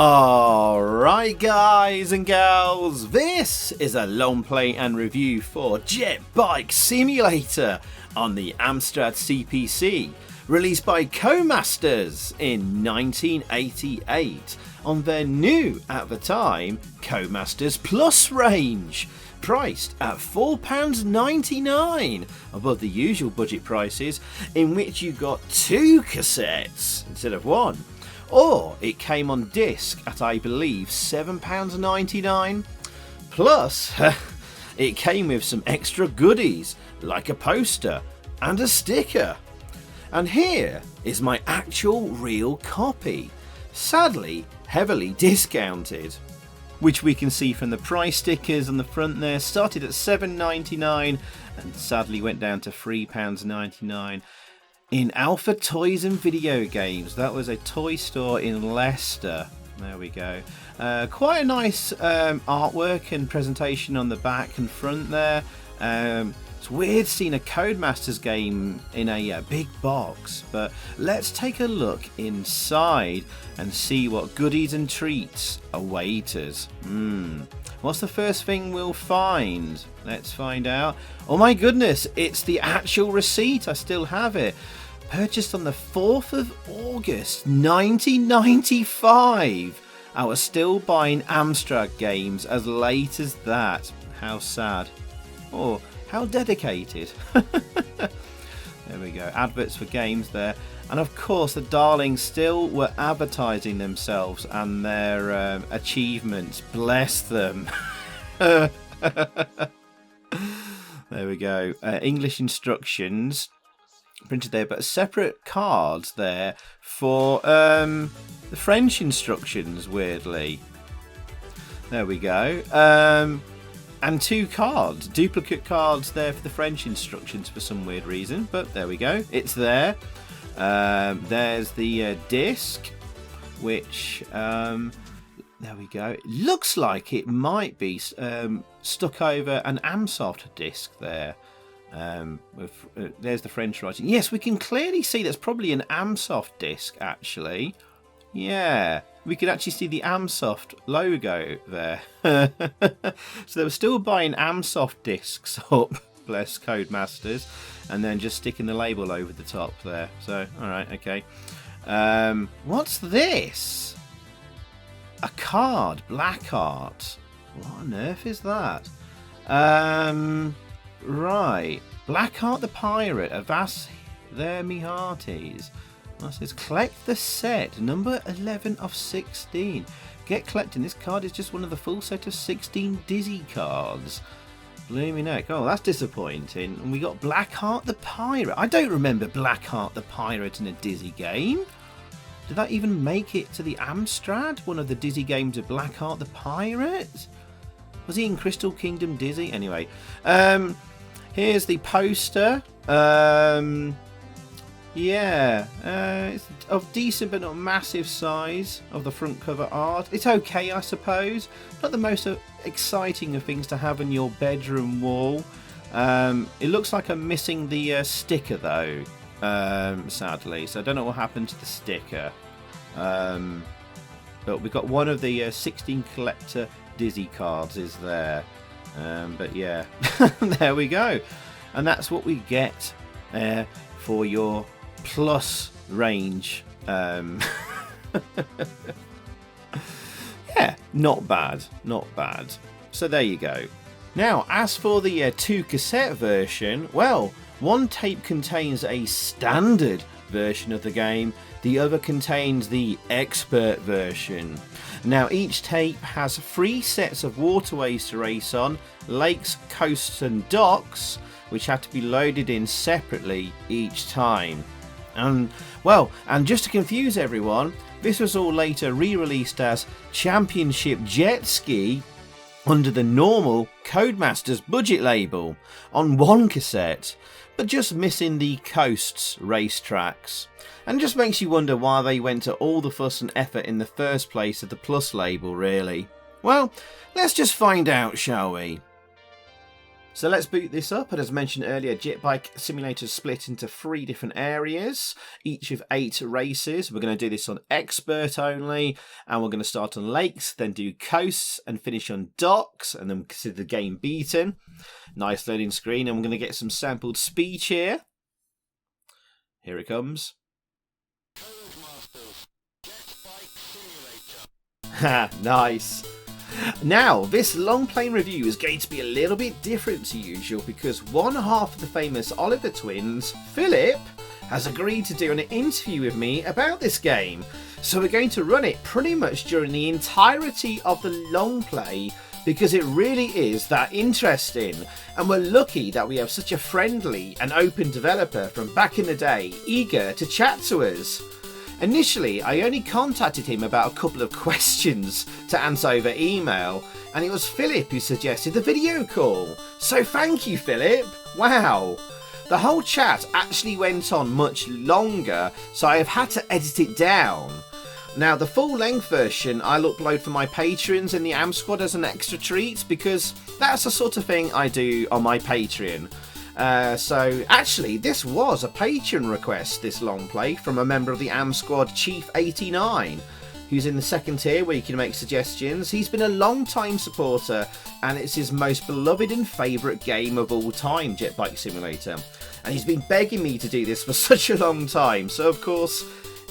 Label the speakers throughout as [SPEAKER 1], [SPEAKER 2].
[SPEAKER 1] Alright guys and gals, this is a long play and review for Jet Bike Simulator on the AMSTRAD CPC, released by Codemasters in 1988 on their new, at the time, Codemasters Plus range, priced at £4.99, above the usual budget prices, in which you got 2 cassettes instead of 1. Or it came on disc at, I believe, £7.99. Plus, it came with some extra goodies, like a poster and a sticker. And here is my actual real copy, sadly heavily discounted, which we can see from the price stickers on the front there. Started at £7.99 and sadly went down to £3.99. In Alpha Toys and Video Games. That was a toy store in Leicester. There we go. Quite a nice artwork and presentation on the back and front there. It's weird seeing a Codemasters game in a big box, but let's take a look inside and see what goodies and treats await us. What's the first thing we'll find? Let's find out. Oh my goodness, it's the actual receipt. I still have it. Purchased on the 4th of August 1995. I was still buying AMSTRAD games as late as that. How sad. Oh, how dedicated. There we go. Adverts for games there. And of course the darlings still were advertising themselves and their achievements. Bless them. There we go. English instructions printed there, but separate cards there for the French instructions, weirdly. There we go. And 2 cards, duplicate cards there for the French instructions for some weird reason, but there we go, it's there. There's the disc, which there we go. It looks like it might be stuck over an AMSOFT disc there. There's the French writing. Yes, we can clearly see that's probably an AMSOFT disc, actually. Yeah, we can actually see the AMSOFT logo there. So they were still buying AMSOFT discs up, bless Codemasters, and then just sticking the label over the top there. So, alright, okay. What's this? A card, black art. What on earth is that? Right, Blackheart the Pirate, Avast there me hearties. It says collect the set, number 11 of 16. Get collecting, this card is just one of the full set of 16 Dizzy cards. Blooming heck, oh that's disappointing. And we got Blackheart the Pirate. I don't remember Blackheart the Pirate in a Dizzy game. Did that even make it to the AMSTRAD? One of the Dizzy games of Blackheart the Pirate? Was he in Crystal Kingdom Dizzy? Anyway, here's the poster. Yeah, it's of decent but not massive size of the front cover art. It's okay, I suppose. Not the most exciting of things to have on your bedroom wall. It looks like I'm missing the sticker though, sadly. So I don't know what happened to the sticker. But we've got one of the 16 collector Dizzy cards is there. But yeah, there we go. And that's what we get for your plus range. Yeah, not bad, not bad. So there you go. Now, as for the 2 cassette version, well, one tape contains a standard version of the game, the other contains the expert version. Now each tape has 3 sets of waterways to race on, lakes, coasts and docks, which have to be loaded in separately each time. And well, and just to confuse everyone, this was all later re-released as Championship Jet Ski under the normal Codemasters budget label on 1 cassette, but just missing the coasts racetracks. And just makes you wonder why they went to all the fuss and effort in the first place of the Plus label, really. Well, let's just find out, shall we? So let's boot this up, and as mentioned earlier, Jet Bike Simulator is split into 3 different areas, each of 8 races. We're going to do this on expert only, and we're going to start on lakes, then do coasts, and finish on docks, and then consider the game beaten. Nice loading screen, and we're going to get some sampled speech here. Here it comes. Codemasters, Jet Bike Simulator. Nice. Now, this long playing review is going to be a little bit different to usual because one half of the famous Oliver twins, Philip, has agreed to do an interview with me about this game. So we're going to run it pretty much during the entirety of the long play because it really is that interesting. And we're lucky that we have such a friendly and open developer from back in the day, eager to chat to us. Initially, I only contacted him about a couple of questions to answer over email, and it was Philip who suggested the video call. So thank you, Philip. Wow. The whole chat actually went on much longer, so I have had to edit it down. Now, the full-length version I'll upload for my patrons in the AMSTRAD as an extra treat, because that's the sort of thing I do on my Patreon. So actually this was a Patreon request, this long play, from a member of the AMSTRAD Chief 89, who's in the second tier where you can make suggestions. He's been a long time supporter and it's his most beloved and favourite game of all time, Jet Bike Simulator, and he's been begging me to do this for such a long time, so of course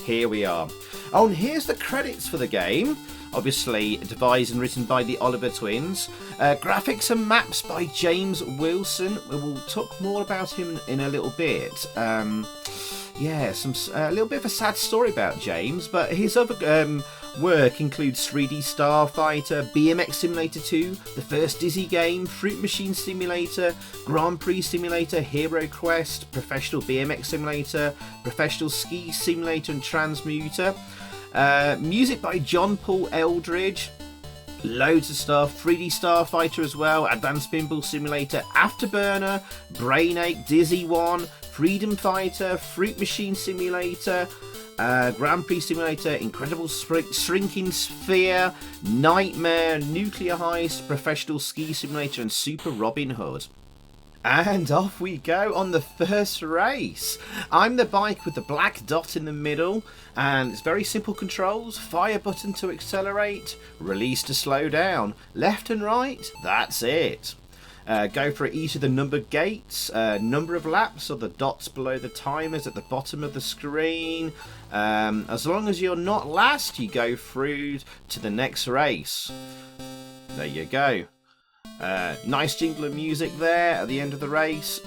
[SPEAKER 1] here we are. Oh, and here's the credits for the game. Obviously devised and written by the Oliver twins. Graphics and maps by James Wilson. We will talk more about him in a little bit. Yeah, a little bit of a sad story about James, but his other work includes 3D Starfighter, BMX Simulator 2, the first Dizzy game, Fruit Machine Simulator, Grand Prix Simulator, Hero Quest, Professional BMX Simulator, Professional Ski Simulator and Transmuter. Music by John Paul Eldridge, loads of stuff, 3D Starfighter as well, Advanced Pinball Simulator, Afterburner, Brainache, Dizzy 1, Freedom Fighter, Fruit Machine Simulator, Grand Prix Simulator, Incredible Shrinking Sphere, Nightmare, Nuclear Heist, Professional Ski Simulator and Super Robin Hood. And off we go on the first race. I'm the bike with the black dot in the middle, and it's very simple controls. Fire button to accelerate, release to slow down, left and right, that's it. Go for each of the numbered gates, number of laps, or the dots below the timers at the bottom of the screen. As long as you're not last, you go through to the next race. There you go. Nice jingle of music there at the end of the race.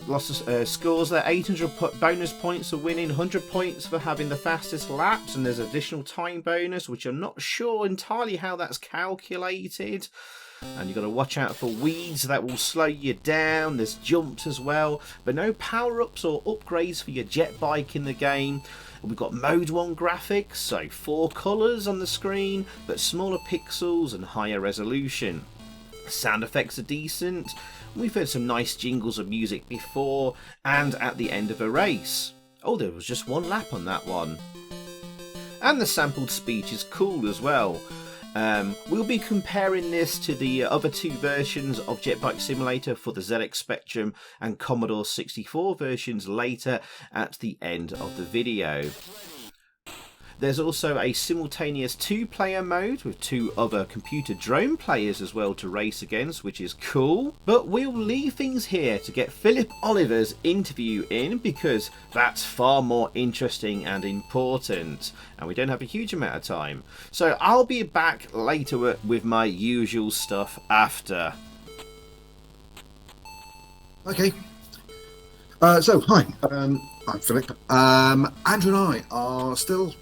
[SPEAKER 1] Lots of scores there. 800 bonus points for winning, 100 points for having the fastest laps, and there's additional time bonus, which I'm not sure entirely how that's calculated. And you've got to watch out for weeds that will slow you down. There's jumps as well, but no power-ups or upgrades for your jet bike in the game. We've got Mode 1 graphics, so 4 colours on the screen, but smaller pixels and higher resolution. Sound effects are decent. We've heard some nice jingles of music before and at the end of a race. Oh, there was just one lap on that one. And the sampled speech is cool as well. We'll be comparing this to the other 2 versions of Jet Bike Simulator for the ZX Spectrum and Commodore 64 versions later at the end of the video. There's also a simultaneous 2-player mode with 2 other computer drone players as well to race against, which is cool. But we'll leave things here to get Philip Oliver's interview in because that's far more interesting and important. And we don't have a huge amount of time. So I'll be back later with my usual stuff after.
[SPEAKER 2] Okay. So, hi. I'm Philip. Andrew and I are still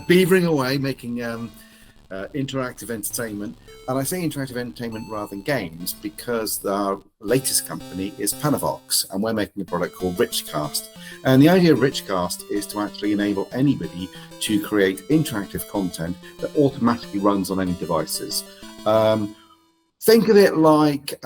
[SPEAKER 2] beavering away making interactive entertainment, and I say interactive entertainment rather than games because our latest company is Panavox, and we're making a product called Richcast. And the idea of Richcast is to actually enable anybody to create interactive content that automatically runs on any devices. Think of it like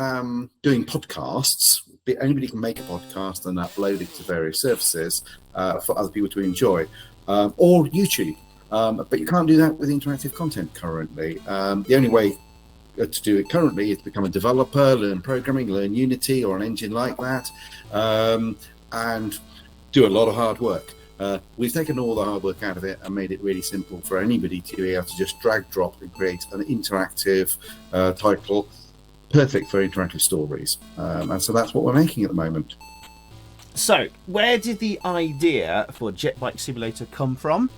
[SPEAKER 2] doing podcasts. Anybody can make a podcast and upload it to various services for other people to enjoy. Or YouTube, but you can't do that with interactive content currently. The only way to do it currently is become a developer, learn programming, learn Unity or an engine like that, and do a lot of hard work. We've taken all the hard work out of it and made it really simple for anybody to be able to just drag, drop, and create an interactive title, perfect for interactive stories. And so that's what we're making at the moment.
[SPEAKER 1] So, where did the idea for Jet Bike Simulator come from?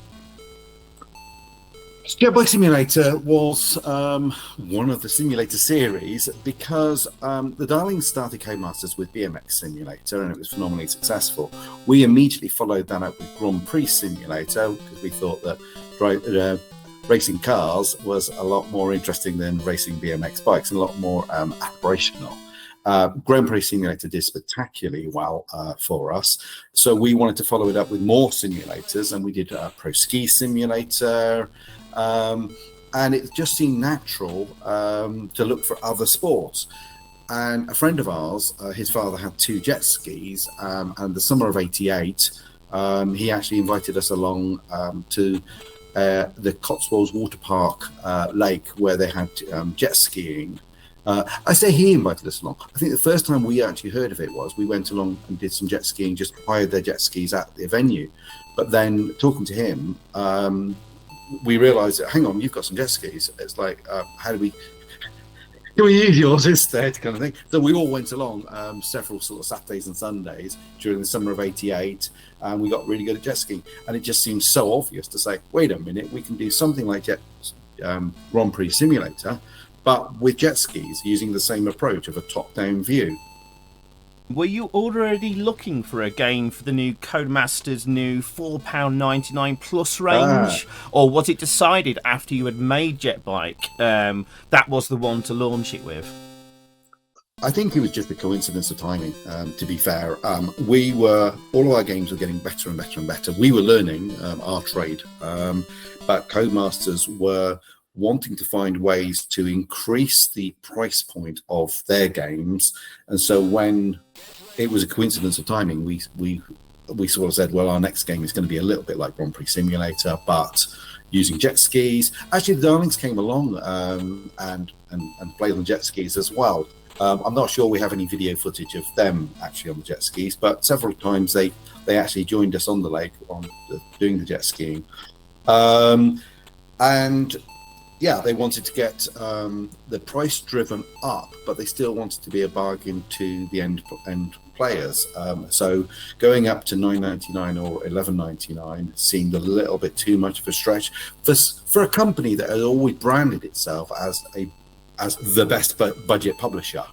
[SPEAKER 2] Jet Bike Simulator was one of the simulator series because the Darlings started Codemasters with BMX Simulator and it was phenomenally successful. We immediately followed that up with Grand Prix Simulator because we thought that racing cars was a lot more interesting than racing BMX bikes and a lot more aspirational. Grand Prix Simulator did spectacularly well for us, so we wanted to follow it up with more simulators, and we did Pro Ski Simulator, and it just seemed natural to look for other sports. And a friend of ours, his father had 2 jet skis, and the summer of '88 he actually invited us along to the Cotswolds Water Park lake where they had jet skiing. I say he invited us along. I think the first time we actually heard of it was we went along and did some jet skiing, just hired their jet skis at the venue. But then talking to him, we realised that, hang on, you've got some jet skis. It's like, how do we... Can we use yours instead, kind of thing? So we all went along several sort of Saturdays and Sundays during the summer of '88, and we got really good at jet skiing. And it just seems so obvious to say, wait a minute, we can do something like Grand Prix Simulator, but with jet skis, using the same approach of a top-down view.
[SPEAKER 1] Were you already looking for a game for the new Codemasters new £4.99 plus range? Or was it decided after you had made Jet Bike that was the one to launch it with?
[SPEAKER 2] I think it was just a coincidence of timing, to be fair. All of our games were getting better and better and better. We were learning our trade, but Codemasters were wanting to find ways to increase the price point of their games. And so when it was a coincidence of timing, we sort of said, well, our next game is going to be a little bit like Grand Prix Simulator, but using jet skis. Actually, the Darlings came along and played on jet skis as well. I'm not sure we have any video footage of them actually on the jet skis, but several times they actually joined us on the lake doing the jet skiing. And yeah, they wanted to get the price driven up, but they still wanted to be a bargain to the end players. So going up to $9.99 or $11.99 seemed a little bit too much of a stretch for a company that had always branded itself as the best budget publisher.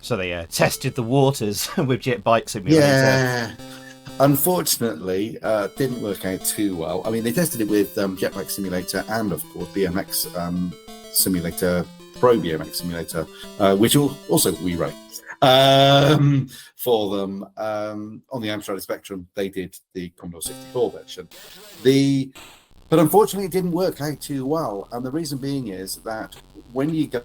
[SPEAKER 1] So they tested the waters with Jet Bike Simulator.
[SPEAKER 2] Yeah. Unfortunately, didn't work out too well. I mean, they tested it with Jet Bike Simulator and, of course, BMX Simulator, Pro BMX Simulator, which also we wrote for them. On the AMSTRAD Spectrum, they did the Commodore 64 version. But unfortunately, it didn't work out too well. And the reason being is that when you go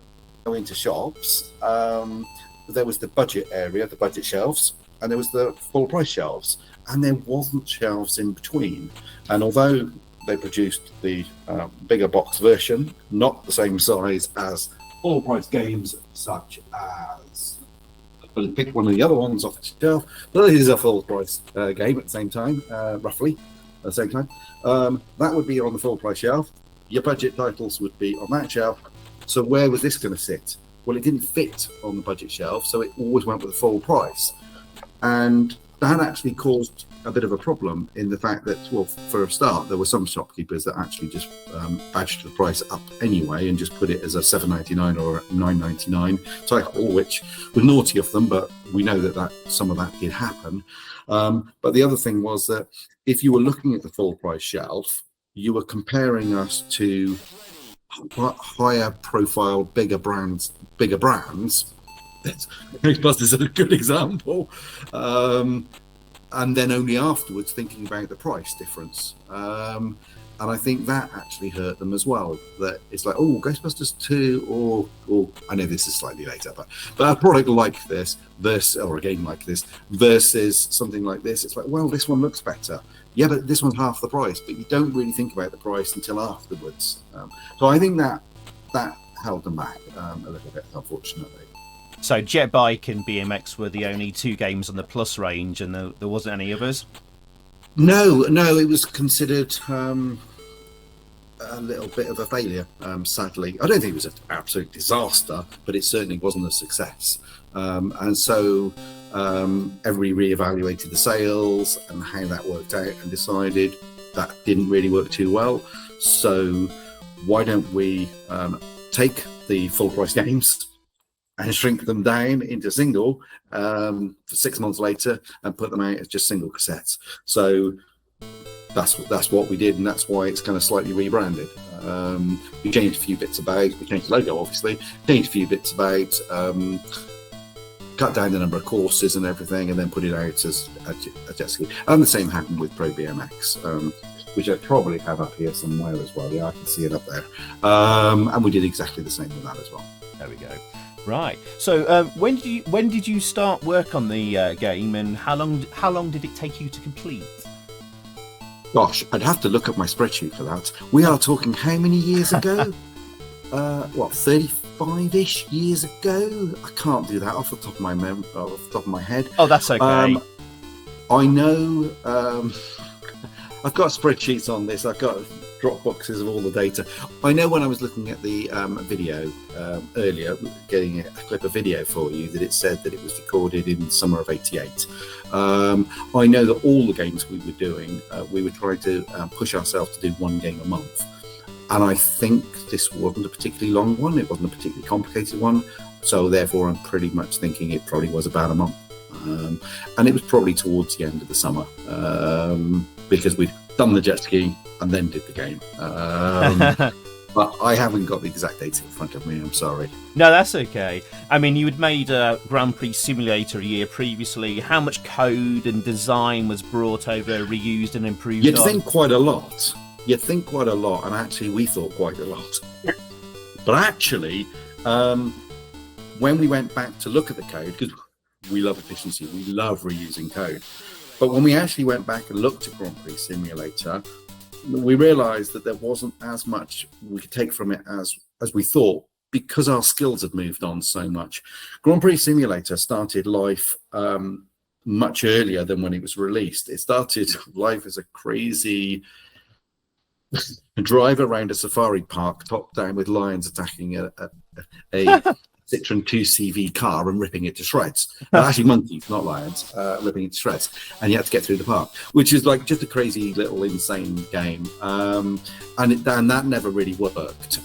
[SPEAKER 2] into shops, there was the budget area, the budget shelves, and there was the full price shelves, and there wasn't shelves in between. And although they produced the bigger box version, not the same size as full price games such as, I'll pick one of the other ones off the shelf, but it is a full price game at the same time, roughly at the same time. That would be on the full price shelf. Your budget titles would be on that shelf. So where was this going to sit? Well, it didn't fit on the budget shelf, so it always went with the full price. And that actually caused a bit of a problem in the fact that, well, for a start, there were some shopkeepers that actually just badged the price up anyway and just put it as a $7.99 or a $9.99 title, which was naughty of them, but we know that some of that did happen. But the other thing was that if you were looking at the full price shelf, you were comparing us to higher profile, bigger brands. Ghostbusters is a good example. And then only afterwards thinking about the price difference. And I think that actually hurt them as well. That it's like, oh, Ghostbusters 2, or I know this is slightly later, but a product like this, or a game like this, versus something like this, it's like, well, this one looks better. Yeah, but this one's half the price. But you don't really think about the price until afterwards. So I think that held them back a little bit, unfortunately.
[SPEAKER 1] So Jet Bike and BMX were the only two games on the Plus range, and there wasn't any others?
[SPEAKER 2] No, it was considered a little bit of a failure, sadly. I don't think it was an absolute disaster, but it certainly wasn't a success. And so everybody reevaluated the sales and how that worked out and decided that didn't really work too well. So why don't we take the full price games and shrink them down into single for 6 months later and put them out as just single cassettes. So that's what we did, and that's why it's kind of slightly rebranded. We changed a few bits about. We changed the logo, obviously. Changed a few bits about. Cut down the number of courses and everything, and then put it out as a jet ski. And the same happened with Pro BMX, which I probably have up here somewhere as well. Yeah, I can see it up there. And we did exactly the same with that as well.
[SPEAKER 1] There we go. Right. So when did you start work on the game, and how long did it take you to complete?
[SPEAKER 2] Gosh, I'd have to look at my spreadsheet for that. We are talking how many years ago? 35-ish years ago? I can't do that off the top of my head.
[SPEAKER 1] Oh, that's okay.
[SPEAKER 2] I know. I've got spreadsheets on this. I've got drop boxes of all the data. I know when I was looking at the video earlier, getting a clip of video for you, that it said that it was recorded in the summer of '88. I know that all the games we were doing, we were trying to push ourselves to do one game a month. And I think this wasn't a particularly long one. It wasn't a particularly complicated one. So therefore, I'm pretty much thinking it probably was about a month. And it was probably towards the end of the summer because we'd done the jet ski and then did the game. But I haven't got the exact data in front of me, I'm sorry.
[SPEAKER 1] No, that's okay. I mean, you had made a Grand Prix Simulator a year previously. How much code and design was brought over, reused and improved?
[SPEAKER 2] You'd think quite a lot. And actually we thought quite a lot. But actually, when we went back to look at the code, because we love efficiency, we love reusing code, but when we actually went back and looked at Grand Prix Simulator, we realised that there wasn't as much we could take from it as we thought, because our skills had moved on so much. Grand Prix Simulator started life much earlier than when it was released. It started life as a crazy drive around a safari park, top down, with lions attacking a Citroen 2CV car and ripping it to shreds. Actually, monkeys, not lions, ripping it to shreds. And you had to get through the park, which is like just a crazy little insane game. And that never really worked.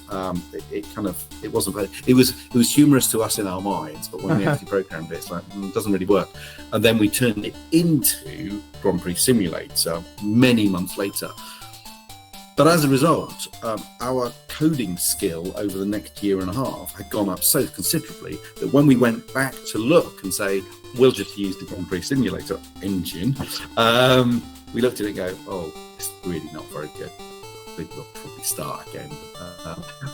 [SPEAKER 2] It was humorous to us in our minds, but when we actually programmed it, it's like it doesn't really work. And then we turned it into Grand Prix Simulator many months later. But as a result, our coding skill over the next year and a half had gone up so considerably that when we went back to look and say, we'll just use the Grand Prix Simulator engine, we looked at it and go, oh, it's really not very good. I think we'll probably start again.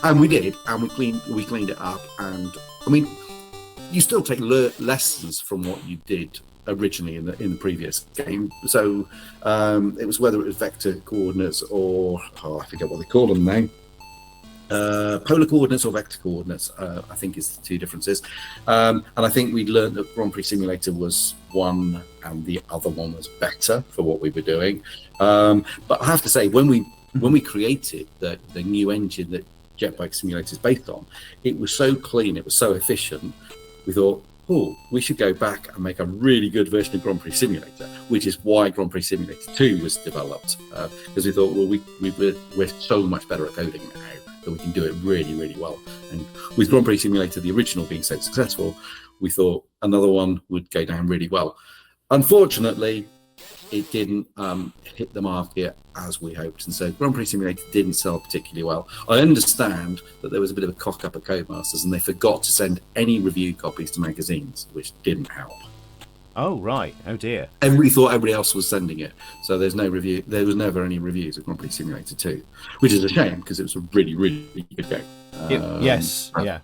[SPEAKER 2] And we did, and we cleaned it up. And I mean, you still take lessons from what you did originally in the previous game. So it was whether it was vector coordinates or I forget what they call them now. Polar coordinates or vector coordinates, I think is the two differences. And I think we learned that Grand Prix Simulator was one and the other one was better for what we were doing. But I have to say, when we created the new engine that Jet Bike Simulator is based on, it was so clean, it was so efficient, we thought, oh, we should go back and make a really good version of Grand Prix Simulator, which is why Grand Prix Simulator 2 was developed. Because we thought, well, we're so much better at coding now that we can do it really, really well. And with Grand Prix Simulator, the original, being so successful, we thought another one would go down really well. Unfortunately, it didn't hit the market as we hoped, and so Grand Prix Simulator didn't sell particularly well. I understand that there was a bit of a cock up at Codemasters, and they forgot to send any review copies to magazines, which didn't help.
[SPEAKER 1] Oh right, oh dear.
[SPEAKER 2] Everybody thought everybody else was sending it, so there's no review. There was never any reviews of Grand Prix Simulator 2, which is a shame because it was a really, really good game.
[SPEAKER 1] Yes, yeah.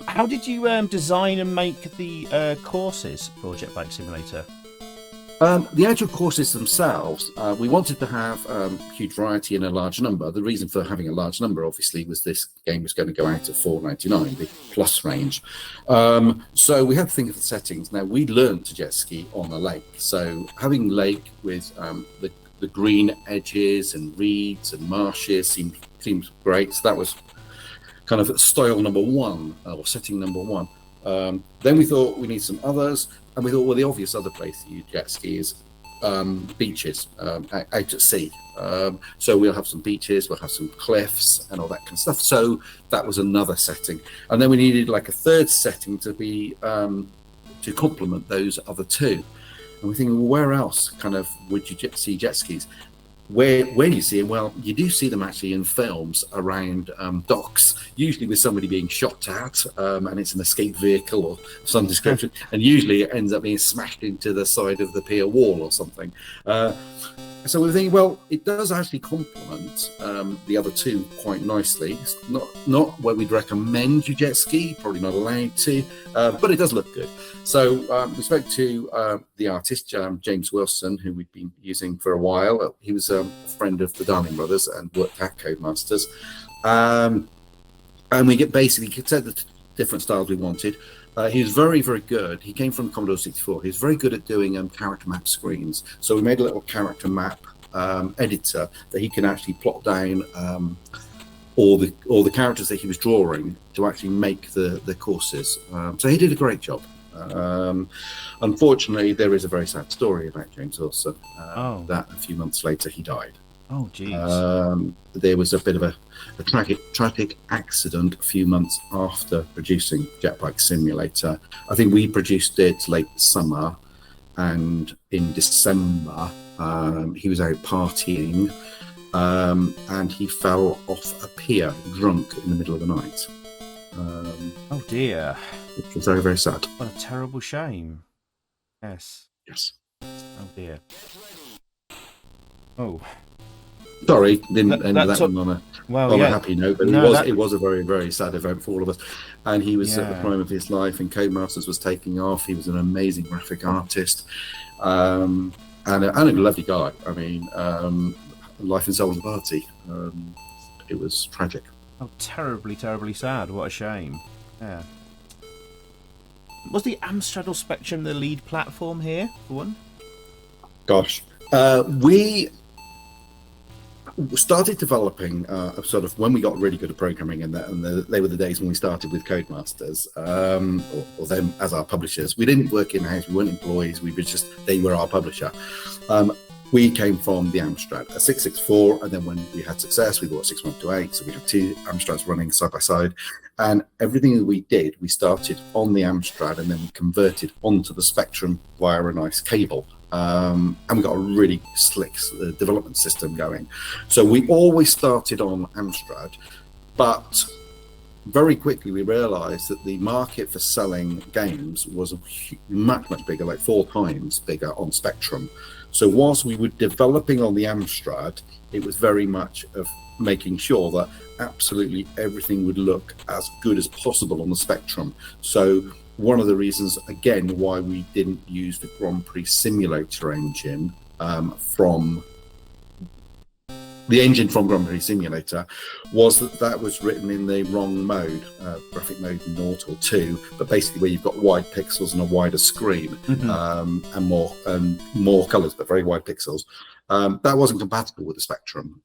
[SPEAKER 1] How did you design and make the courses for Jet Bike Simulator?
[SPEAKER 2] The actual courses themselves, we wanted to have huge variety in a large number. The reason for having a large number, obviously, was this game was going to go out at $4.99, the plus range. So we had to think of the settings. Now, we learned to jet ski on a lake. So having lake with the green edges and reeds and marshes seemed great. So that was kind of style number one, or setting number one. Then we thought we need some others. And we thought, well, the obvious other place that you jet ski is beaches out at sea. So we'll have some beaches, we'll have some cliffs and all that kind of stuff. So that was another setting. And then we needed like a third setting to be to complement those other two. And we're thinking, well, where else kind of would you see jet skis? Where do you see them? Well, you do see them actually in films around docks, usually with somebody being shot at, and it's an escape vehicle or some description, and usually it ends up being smashed into the side of the pier wall or something. So we're thinking, well, it does actually complement the other two quite nicely. It's not where we'd recommend you jet ski, probably not allowed to, but it does look good. So we spoke to the artist, James Wilson, who we'd been using for a while. He was a friend of the Darling Brothers and worked at Codemasters. And we basically said the different styles we wanted. He was very, very good. He came from Commodore 64. He was very good at doing character map screens. So we made a little character map editor that he can actually plot down all the characters that he was drawing to actually make the courses. So he did a great job. Unfortunately, there is a very sad story about James Wilson. That a few months later he died.
[SPEAKER 1] Oh, geez.
[SPEAKER 2] There was a bit of a tragic accident a few months after producing Jetbike Simulator. I think we produced it late summer, and in December he was out partying, and he fell off a pier drunk in the middle of the night.
[SPEAKER 1] Oh dear.
[SPEAKER 2] Which was very, very sad.
[SPEAKER 1] What a terrible shame. Yes. Oh dear. Oh.
[SPEAKER 2] Sorry, didn't end that one on a happy note, but it was a very, very sad event for all of us. And he was at the prime of his life, and Codemasters was taking off. He was an amazing graphic artist, and a lovely guy. I mean, life and soul of the party. It was tragic.
[SPEAKER 1] Oh, terribly, terribly sad. What a shame. Yeah. Was the AMSTRAD or Spectrum the lead platform here, for one?
[SPEAKER 2] Gosh. We started developing sort of when we got really good at programming, and they were the days when we started with Codemasters, or them as our publishers. We didn't work in-house, we weren't employees, they were our publisher. We came from the AMSTRAD, a 664, and then when we had success, we bought 6128, so we had two AMSTRADs running side by side, and everything that we did, we started on the AMSTRAD, and then we converted onto the Spectrum via a nice cable. And we got a really slick development system going. So we always started on AMSTRAD, but very quickly we realized that the market for selling games was much, much bigger, like 4 times bigger on Spectrum. So whilst we were developing on the AMSTRAD, it was very much of making sure that absolutely everything would look as good as possible on the Spectrum. So one of the reasons, again, why we didn't use the Grand Prix Simulator engine from Grand Prix Simulator was that was written in the wrong mode, graphic mode 0 or 2, but basically where you've got wide pixels and a wider screen, and more colours, but very wide pixels. That wasn't compatible with the Spectrum.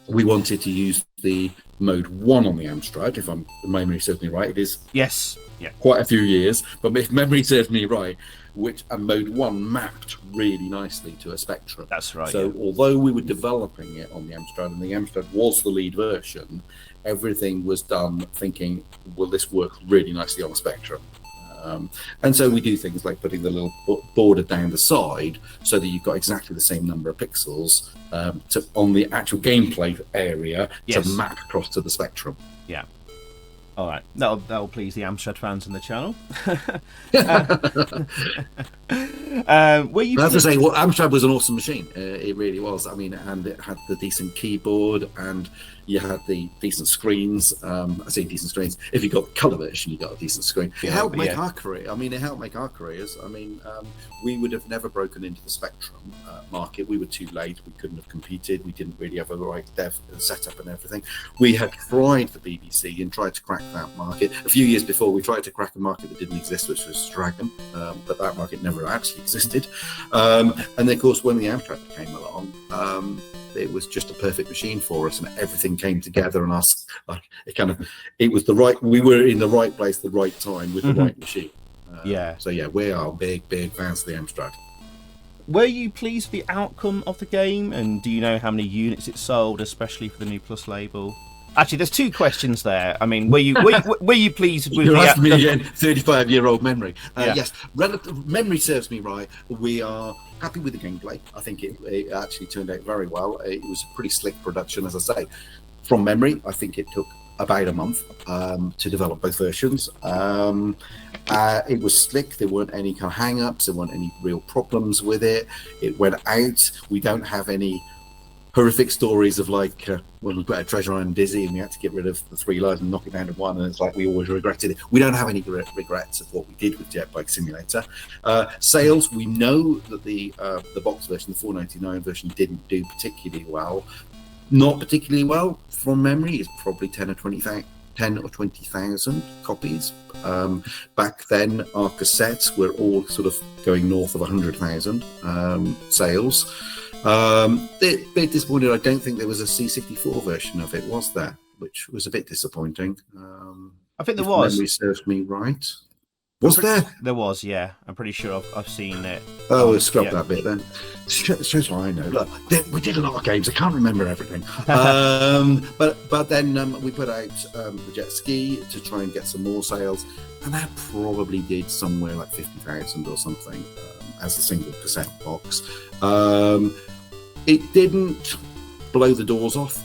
[SPEAKER 2] We wanted to use the mode 1 on the AMSTRAD, if memory serves me right. It is quite a few years, but if memory serves me right, mode 1 mapped really nicely to a Spectrum.
[SPEAKER 1] That's right.
[SPEAKER 2] So although we were developing it on the AMSTRAD, and the AMSTRAD was the lead version, everything was done thinking, will this work really nicely on a Spectrum? And so we do things like putting the little border down the side so that you've got exactly the same number of pixels on the actual gameplay area to map across to the Spectrum.
[SPEAKER 1] Yeah. All right, that'll please the Amstrad fans on the channel. Were you?
[SPEAKER 2] I have to say, well, Amstrad was an awesome machine. It really was. I mean, and it had the decent keyboard, and you had the decent screens. I say decent screens. If you got the colour version, you got a decent screen. It helped make our career. I mean, it helped make our careers. I mean, we would have never broken into the Spectrum market. We were too late. We couldn't have competed. We didn't really have a right dev setup and everything. We had tried the BBC and tried to crack that market. A few years before, we tried to crack a market that didn't exist, which was Dragon, but that market never actually existed. And then, of course, when the Amstrad came along, it was just a perfect machine for us, and everything came together. And us, it was the right. We were in the right place, the right time, with the right machine. So yeah, we are big fans of the Amstrad.
[SPEAKER 1] Were you pleased with the outcome of the game, and do you know how many units it sold, especially for the new Plus label? Actually, there's two questions there. I mean, were you pleased with
[SPEAKER 2] You're
[SPEAKER 1] the
[SPEAKER 2] asking me again, 35-year-old memory.
[SPEAKER 1] Yeah.
[SPEAKER 2] Yes, memory serves me right. We are happy with the gameplay. I think it actually turned out very well. It was a pretty slick production, as I say. From memory, I think it took about a month to develop both versions. It was slick. There weren't any kind of hang-ups. There weren't any real problems with it. It went out. We don't have any horrific stories of like when we put a treasure on Dizzy and we had to get rid of the 3 lives and knock it down to 1, and it's like we always regretted it. We don't have any regrets of what we did with Jetbike Simulator. Sales, we know that the box version, the $4.99 version, didn't do particularly well. Not particularly well from memory. It's probably 10 or 20,000 copies. Back then, our cassettes were all sort of going north of 100,000 sales. Bit disappointed. I don't think there was a C64 version of it, was there? Which was a bit disappointing.
[SPEAKER 1] I think there was.
[SPEAKER 2] Memory serves me right. Was there?
[SPEAKER 1] There was, yeah. I'm pretty sure I've seen it.
[SPEAKER 2] Oh, we'll scrub that bit then. Shows what I know. Look, we did a lot of games. I can't remember everything. But then we put out the Jet Ski to try and get some more sales, and that probably did somewhere like 50,000 or something as a single cassette box. It didn't blow the doors off,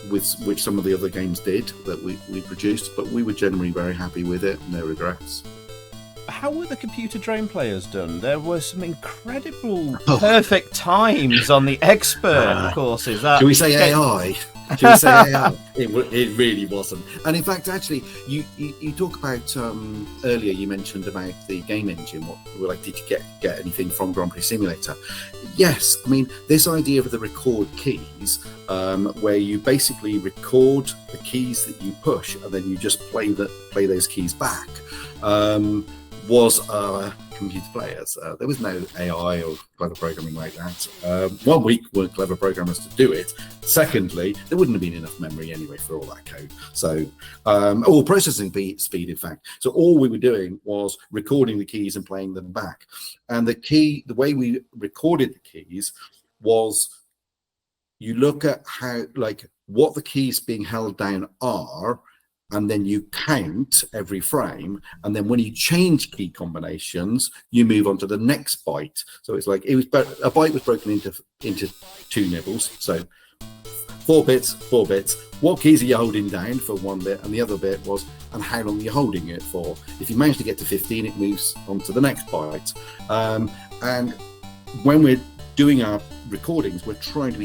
[SPEAKER 2] which some of the other games did that we produced, but we were generally very happy with it. No regrets.
[SPEAKER 1] How were the computer drone players done? There were some incredible perfect times on the expert courses.
[SPEAKER 2] Should we say AI? Should we say AI? It really wasn't. And in fact, actually, you talk about earlier. You mentioned about the game engine. Did you get anything from Grand Prix Simulator? Yes. I mean, this idea of the record keys, where you basically record the keys that you push, and then you just play those keys back, was our computer players. There was no AI or clever programming like that. One, we weren't clever programmers to do it. Secondly, there wouldn't have been enough memory anyway for all that code. So, or processing speed, in fact. So all we were doing was recording the keys and playing them back. And the way we recorded the keys was you look at what the keys being held down are, and then you count every frame, and then when you change key combinations, you move on to the next byte. So it's like a byte was broken into 2 nibbles. So 4 bits. What keys are you holding down for one bit, and the other bit was, and how long are you holding it for? If you manage to get to 15, it moves on to the next byte. And when we're doing our recordings, we're trying to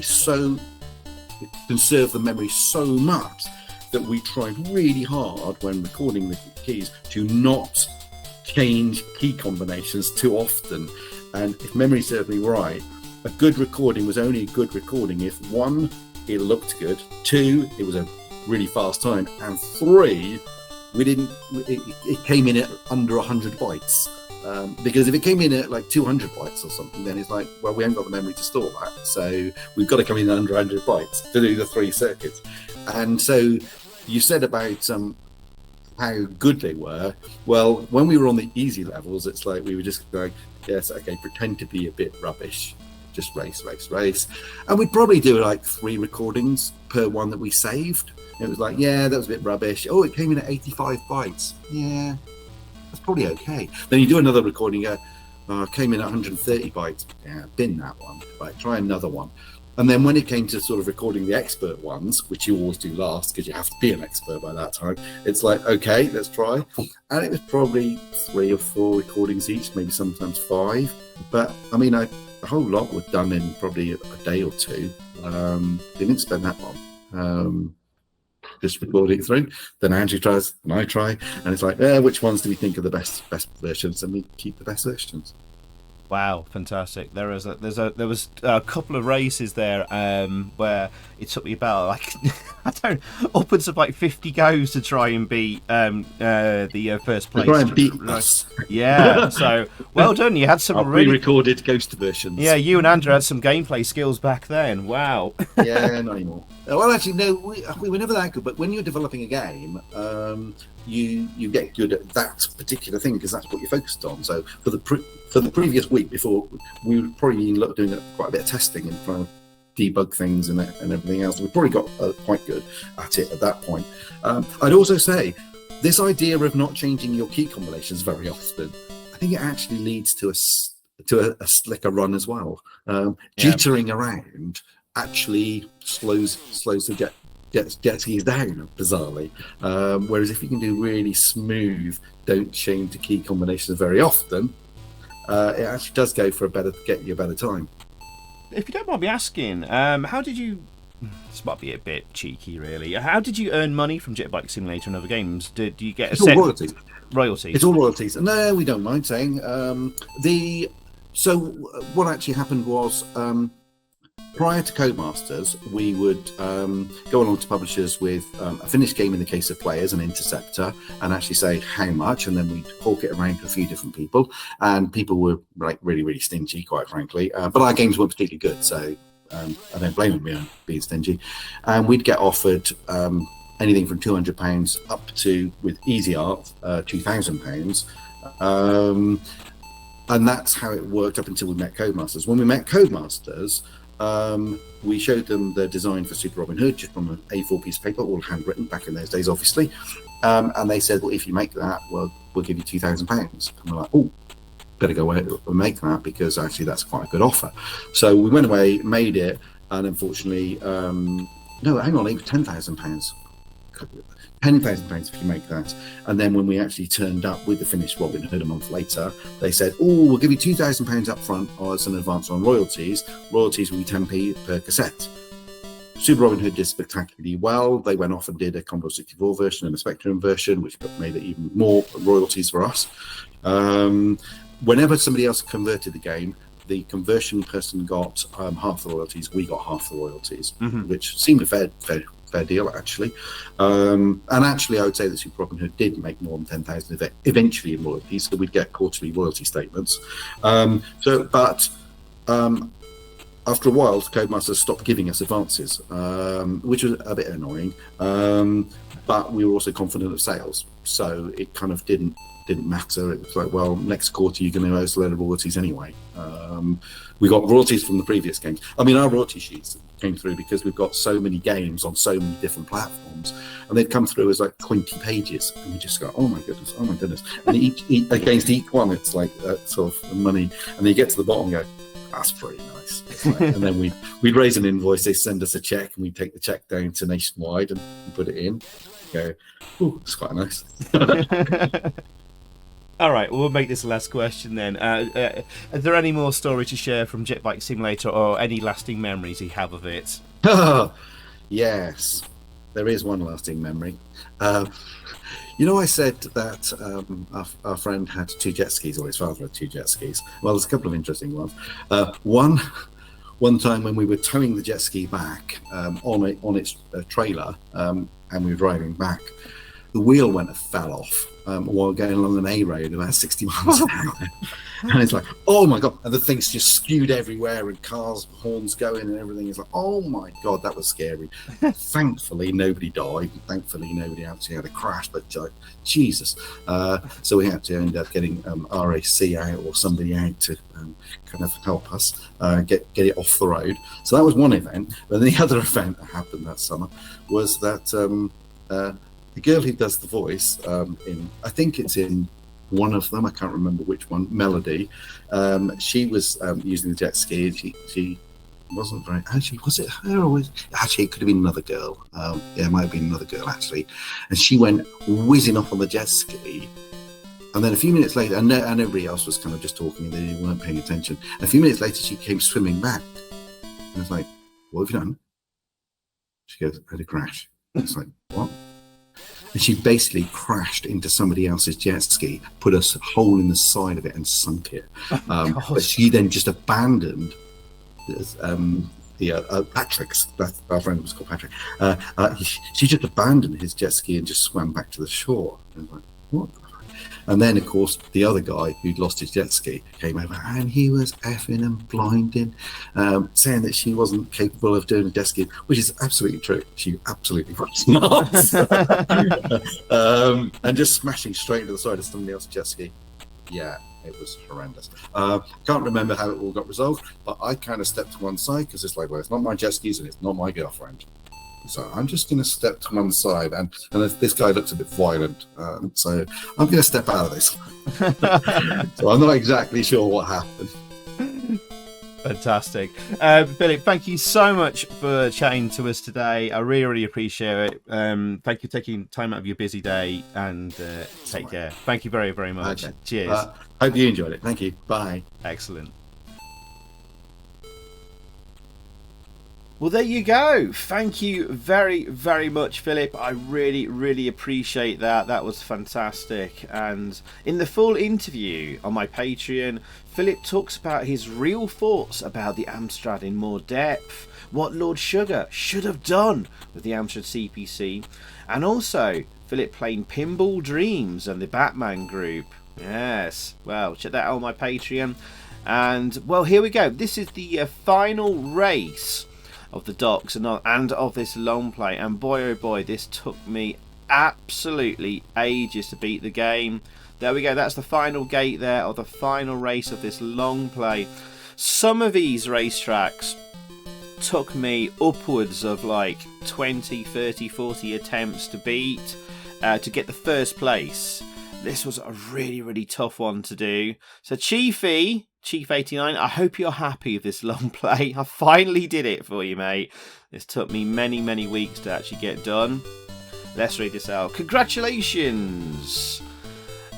[SPEAKER 2] conserve the memory so much that we tried really hard when recording the keys to not change key combinations too often. And if memory serves me right, a good recording was only a good recording if 1, it looked good, 2, it was a really fast time, and 3, it came in at under 100 bytes. Because if it came in at like 200 bytes or something, then it's like, well, we haven't got the memory to store that, so we've got to come in under 100 bytes to do the 3 circuits. And so you said about how good they were. Well, when we were on the easy levels, it's like we were just like, yes, okay, pretend to be a bit rubbish, just race. And we'd probably do like 3 recordings per one that we saved. It was like, yeah, that was a bit rubbish. Oh, it came in at 85 bytes. Yeah, that's probably okay. Then you do another recording, came in at 130 bytes. Yeah, bin that one. Right, try another one. And then when it came to sort of recording the expert ones, which you always do last because you have to be an expert by that time, it's like, okay, let's try. And it was probably 3 or 4 recordings each, maybe sometimes 5. But I mean, a whole lot were done in probably a day or 2. They didn't spend that long. Just recording it through. Then Andrew tries, and I try, and it's like, which ones do we think are the best versions? And we keep the best versions.
[SPEAKER 1] Wow, fantastic! There was a couple of races there where it took me about upwards of like 50 goes to try and beat the first place.
[SPEAKER 2] Try and beat us.
[SPEAKER 1] Yeah, so well done. You had some really
[SPEAKER 2] pre-recorded ghost versions.
[SPEAKER 1] Yeah, you and Andrew had some gameplay skills back then. Wow.
[SPEAKER 2] Yeah, not anymore. Well, actually, no, we were never that good. But when you're developing a game, you get good at that particular thing because that's what you're focused on. So for the previous week before, we were probably doing quite a bit of testing and trying to debug things and everything else. We probably got quite good at it at that point. I'd also say this idea of not changing your key combinations very often, I think it actually leads to a slicker run as well. Jittering around actually slows the jet skis down, bizarrely. Whereas if you can do really smooth, don't change the key combinations very often, it actually does get you a better time.
[SPEAKER 1] If you don't mind me asking, how did you? This might be a bit cheeky, really. How did you earn money from Jet Bike Simulator and other games? Did you get
[SPEAKER 2] royalties?
[SPEAKER 1] Royalties.
[SPEAKER 2] It's all royalties. No, we don't mind saying. So what actually happened was, prior to Codemasters, we would go along to publishers with a finished game in the case of players, an interceptor, and actually say how much, and then we'd hawk it around to a few different people. And people were like really, really stingy, quite frankly. But our games weren't particularly good, so I don't blame them for being stingy. And we'd get offered anything from £200 up to, with easy art, £2,000. And that's how it worked up until we met Codemasters. When we met Codemasters, we showed them the design for Super Robin Hood just on an A4 piece of paper, all handwritten back in those days, obviously. And they said, well, if you make that, we'll give you £2,000. And we're like, oh, better go away and make that because actually that's quite a good offer. So we went away, made it, and unfortunately, no, hang on, it was £10,000. £10,000 if you make that. And then when we actually turned up with the finished Robin Hood a month later, they said, oh, we'll give you £2,000 up front as an advance on royalties. Royalties will be 10p per cassette. Super Robin Hood did spectacularly well. They went off and did a Commodore 64 version and a Spectrum version, which made it even more royalties for us. Whenever somebody else converted the game, the conversion person got half the royalties, we got half the royalties, which seemed a fair deal, actually. And actually, I would say that Super Robin Hood did make more than 10,000 eventually in royalties, so we'd get quarterly royalty statements. But after a while, Codemasters stopped giving us advances, which was a bit annoying. But we were also confident of sales, so it kind of didn't matter. It was like, well, next quarter you're going to owe us a load of royalties anyway. We got royalties from the previous games. I mean, our royalty sheets came through because we've got so many games on so many different platforms, and they'd come through as like 20 pages, and we just go, oh my goodness. And each against each one, it's like sort of money, and then you get to the bottom and go, that's pretty nice. Like, and then we'd raise an invoice, they send us a check, and we'd take the check down to Nationwide and put it in. Go, oh, it's quite nice.
[SPEAKER 1] All right, we'll make this the last question then. Are there any more stories to share from Jet Bike Simulator, or any lasting memories you have of it?
[SPEAKER 2] Yes, there is one lasting memory. I said that our friend had 2 jet skis, or his father had 2 jet skis. Well, there's a couple of interesting ones. One time when we were towing the jet ski back on its trailer, and we were driving back, the wheel went and fell off while going along an A road about 60 miles an hour. And it's like, oh my God. And the thing's just skewed everywhere, and cars, horns going and everything. It's like, oh my God, that was scary. Thankfully, nobody died. Thankfully, nobody actually had a crash, but Jesus. So we had to end up getting RAC out or somebody out to kind of help us get it off the road. So that was one event. But the other event that happened that summer was that the girl who does the voice I think it's in one of them, I can't remember which one, Melody, she was using the jet ski. She wasn't very. Actually, was it her or was? Actually, it could have been another girl. Yeah, it might have been another girl actually. And she went whizzing up on the jet ski. And then a few minutes later, and everybody else was kind of just talking, and they weren't paying attention. And a few minutes later, she came swimming back. And I was like, "What have you done?" She goes, "I had a crash." It's like, "What?" And she basically crashed into somebody else's jet ski, put a hole in the side of it, and sunk it. But she then just abandoned Patrick's. Our friend was called Patrick. She just abandoned his jet ski and just swam back to the shore. And I was like, "What?" And then, of course, the other guy who'd lost his jet ski came over, and he was effing and blinding, saying that she wasn't capable of doing a jet ski, which is absolutely true. She absolutely was not. And just smashing straight into the side of somebody else's jet ski. Yeah, it was horrendous. Can't remember how it all got resolved, but I kind of stepped to one side because it's like, well, it's not my jet skis and it's not my girlfriend. So I'm just going to step to one side, and this guy looks a bit violent, so I'm going to step out of this. So I'm not exactly sure what happened.
[SPEAKER 1] Fantastic. Philip, thank you so much for chatting to us today. I really, really appreciate it. Thank you for taking time out of your busy day, and take care. Thank you very, very much. Okay. Cheers.
[SPEAKER 2] Hope you enjoyed it. Thank you. Bye.
[SPEAKER 1] Excellent. Well, there you go. Thank you very, very much, Philip. I really, really appreciate that. That was fantastic. And in the full interview on my Patreon, Philip talks about his real thoughts about the AMSTRAD in more depth, what Lord Sugar should have done with the AMSTRAD CPC, and also Philip playing Pinball Dreams and the Batman group. Yes, well, check that out on my Patreon. And, well, here we go. This is the final race of the docks and of this long play, and boy oh boy, this took me absolutely ages to beat the game. There we go, that's the final gate there of the final race of this long play. Some of these racetracks took me upwards of like 20, 30, 40 attempts to beat to get the first place. This was a really, really tough one to do. So Chief89, I hope you're happy with this long play. I finally did it for you, mate. This took me many, many weeks to actually get done. Let's read this out. Congratulations!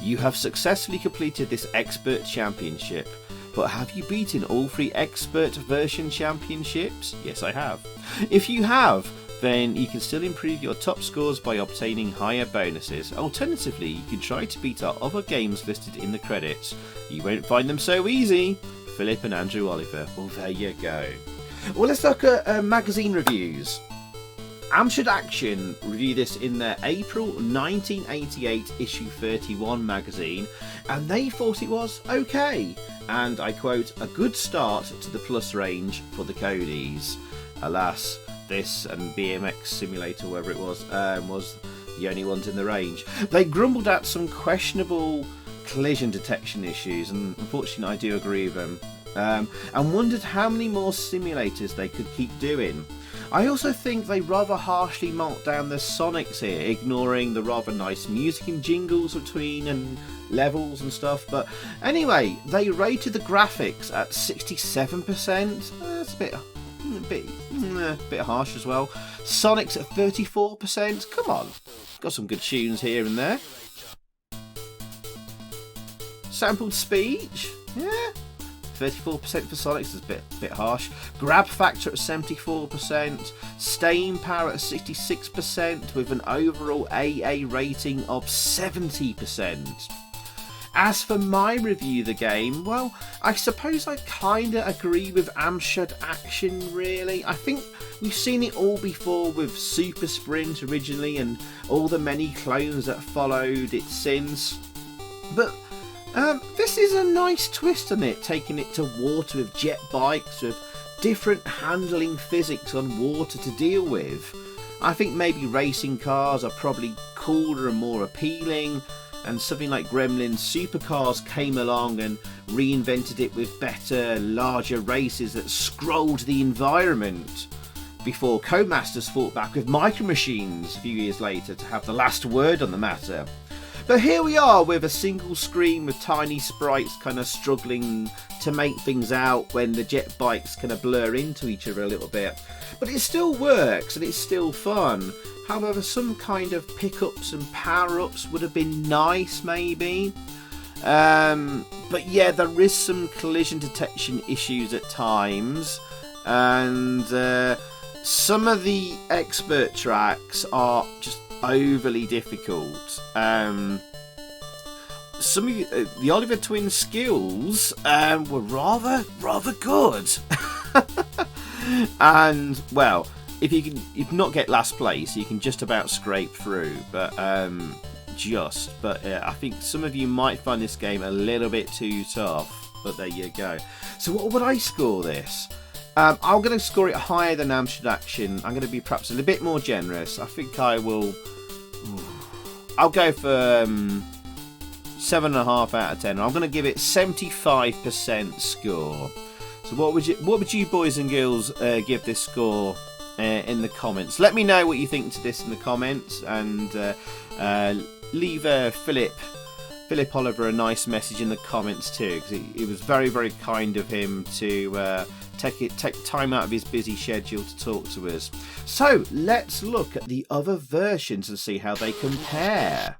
[SPEAKER 1] You have successfully completed this Expert Championship. But have you beaten all 3 Expert version championships? Yes, I have. If you have, then you can still improve your top scores by obtaining higher bonuses. Alternatively, you can try to beat our other games listed in the credits. You won't find them so easy. Philip and Andrew Oliver. Well, there you go. Well, let's look at magazine reviews. AMSTRAD Action reviewed this in their April 1988 issue 31 magazine, and they thought it was okay. And I quote, "a good start to the plus range for the Codies." Alas, this and BMX Simulator, whatever it was the only ones in the range. They grumbled at some questionable collision detection issues, and unfortunately I do agree with them, and wondered how many more simulators they could keep doing. I also think they rather harshly marked down the Sonics here, ignoring the rather nice music and jingles between and levels and stuff. But anyway, they rated the graphics at 67%. That's a bit harsh as well. Sonic's at 34%. Come on, got some good tunes here and there. Sampled speech, yeah, 34% for Sonic's is a bit harsh. Grab factor at 74%. Staying power at 66%, with an overall AA rating of 70%. As for my review of the game, well, I suppose I kinda agree with AMSTRAD Action, really. I think we've seen it all before with Super Sprint originally and all the many clones that followed it since. But this is a nice twist on it, taking it to water with jet bikes, with different handling physics on water to deal with. I think maybe racing cars are probably cooler and more appealing, and something like Gremlin Supercars came along and reinvented it with better, larger races that scrolled the environment, before Codemasters fought back with Micro Machines a few years later to have the last word on the matter. But here we are with a single screen with tiny sprites kind of struggling to make things out when the jet bikes kind of blur into each other a little bit. But it still works and it's still fun. However, some kind of pickups and power-ups would have been nice, maybe. But yeah, there is some collision detection issues at times. And some of the expert tracks are just overly difficult. Some of the Oliver Twin skills were rather good. And well, if not get last place, you can just about scrape through. But I think some of you might find this game a little bit too tough. But there you go. So what would I score this? I'm going to score it higher than Amstrad Action. I'm going to be perhaps a little bit more generous. I think I will. I'll go for 7.5 out of 10. I'm going to give it 75% score. So what would you boys and girls give this score in the comments? Let me know what you think to this in the comments, and leave Philip Oliver a nice message in the comments too, because it was very, very kind of him to take time out of his busy schedule to talk to us. So let's look at the other versions and see how they compare.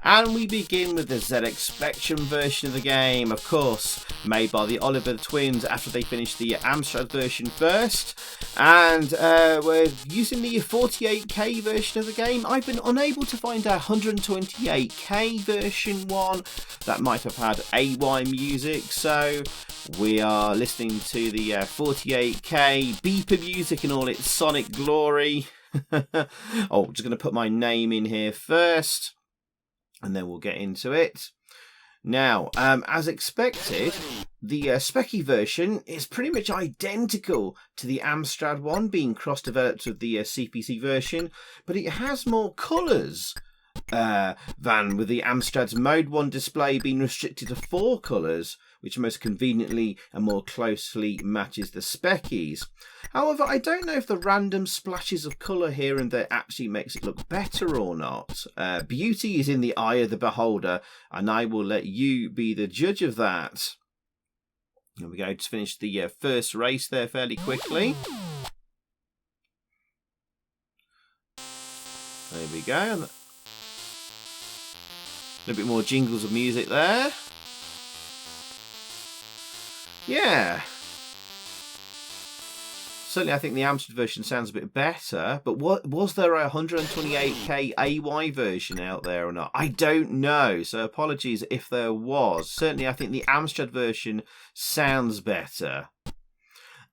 [SPEAKER 1] And we begin with the ZX Spectrum version of the game, of course, made by the Oliver twins after they finished the Amstrad version first. And we're using the 48K version of the game. I've been unable to find a 128K version one that might have had AY music, so we are listening to the 48K beeper music in all its sonic glory. Oh, just going to put my name in here first, and then we'll get into it. Now, as expected, the Specky version is pretty much identical to the Amstrad one, being cross-developed with the CPC version, but it has more colours than with the Amstrad's Mode 1 display being restricted to 4 colours, which most conveniently and more closely matches the Speckies. However, I don't know if the random splashes of colour here and there actually makes it look better or not. Beauty is in the eye of the beholder, and I will let you be the judge of that. Here we go, to finish the first race there fairly quickly. There we go. A little bit more jingles of music there. Yeah. Certainly I think the Amstrad version sounds a bit better, but was there a 128K AY version out there or not? I don't know, so apologies if there was. Certainly I think the Amstrad version sounds better.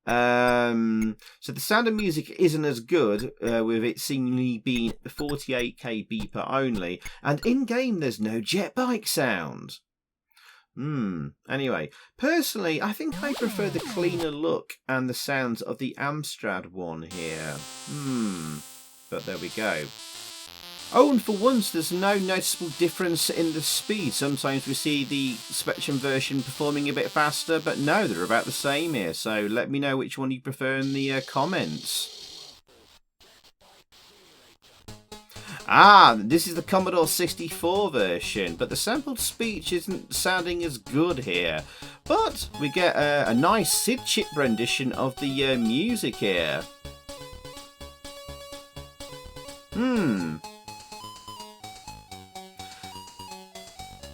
[SPEAKER 1] So the sound of music isn't as good, with it seemingly being 48K beeper only, and in-game there's no jet bike sound. Anyway, personally, I think I prefer the cleaner look and the sounds of the Amstrad one here. But there we go. Oh, and for once, there's no noticeable difference in the speed. Sometimes we see the Spectrum version performing a bit faster, but no, they're about the same here. So let me know which one you prefer in the comments. This is the Commodore 64 version, but the sampled speech isn't sounding as good here. But we get a nice Sid Chip rendition of the music here.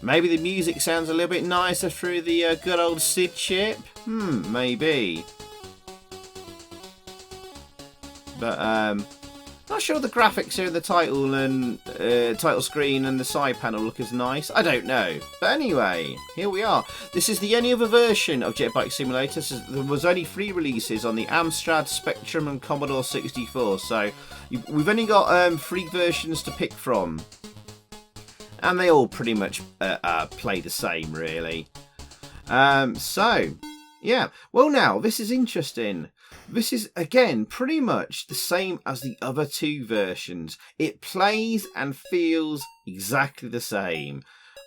[SPEAKER 1] Maybe the music sounds a little bit nicer through the good old Sid Chip. Maybe. But not sure the graphics here in the title and title screen and the side panel look as nice. I don't know. But anyway, here we are. This is the only other version of Jet Bike Simulator. So there was only 3 releases on the Amstrad, Spectrum and Commodore 64. So we've only got 3 versions to pick from. And they all pretty much play the same, really. So, yeah. Well, now, this is interesting. This is, again, pretty much the same as the other 2 versions. It plays and feels exactly the same.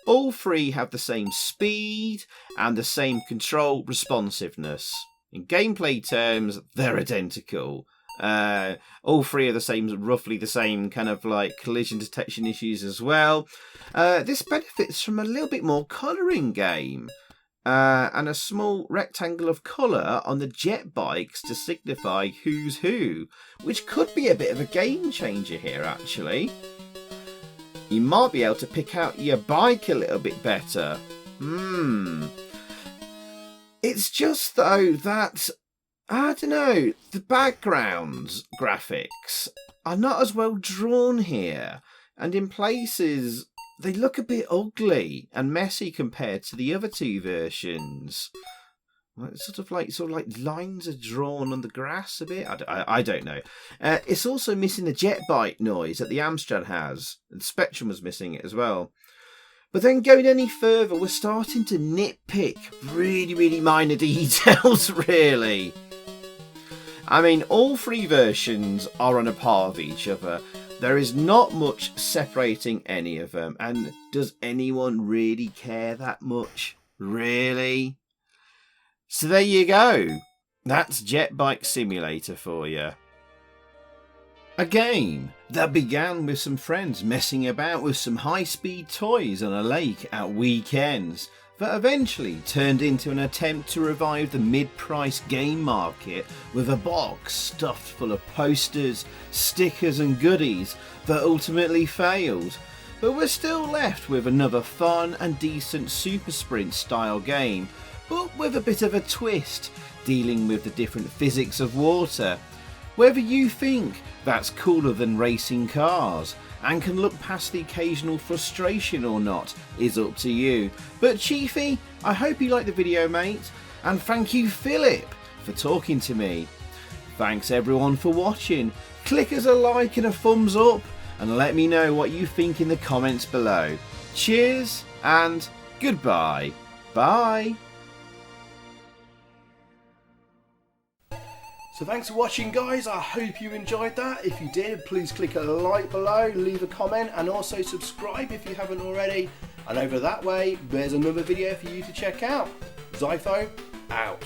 [SPEAKER 1] All 3 have the same speed and the same control responsiveness. In gameplay terms, they're identical. All three are the same, roughly the same kind of like collision detection issues as well. This benefits from a little bit more colour in game. And a small rectangle of colour on the jet bikes to signify who's who, which could be a bit of a game changer here actually. You might be able to pick out your bike a little bit better. It's just though that, I don't know, the background graphics are not as well drawn here, and in places they look a bit ugly and messy compared to the other two versions. Sort of like lines are drawn on the grass a bit. I don't know. It's also missing the jet bike noise that the AMSTRAD has, and Spectrum was missing it as well. But then going any further, we're starting to nitpick really minor details, really. I mean, all three versions are on a par of each other. There is not much separating any of them, and does anyone really care that much? Really? So there you go. That's Jet Bike Simulator for you. A game that began with some friends messing about with some high-speed toys on a lake at weekends, that eventually turned into an attempt to revive the mid-price game market with a box stuffed full of posters, stickers and goodies that ultimately failed. But we're still left with another fun and decent Super Sprint style game, but with a bit of a twist, dealing with the different physics of water. Whether you think that's cooler than racing cars and can look past the occasional frustration or not is up to you. But Chiefy, I hope you liked the video, mate, and thank you Philip for talking to me. Thanks everyone for watching. Click us a like and a thumbs up and let me know what you think in the comments below. Cheers and goodbye. Bye. So thanks for watching, guys. I hope you enjoyed that. If you did, please click a like below, leave a comment, and also subscribe if you haven't already. And over that way, there's another video for you to check out. Zypho, out.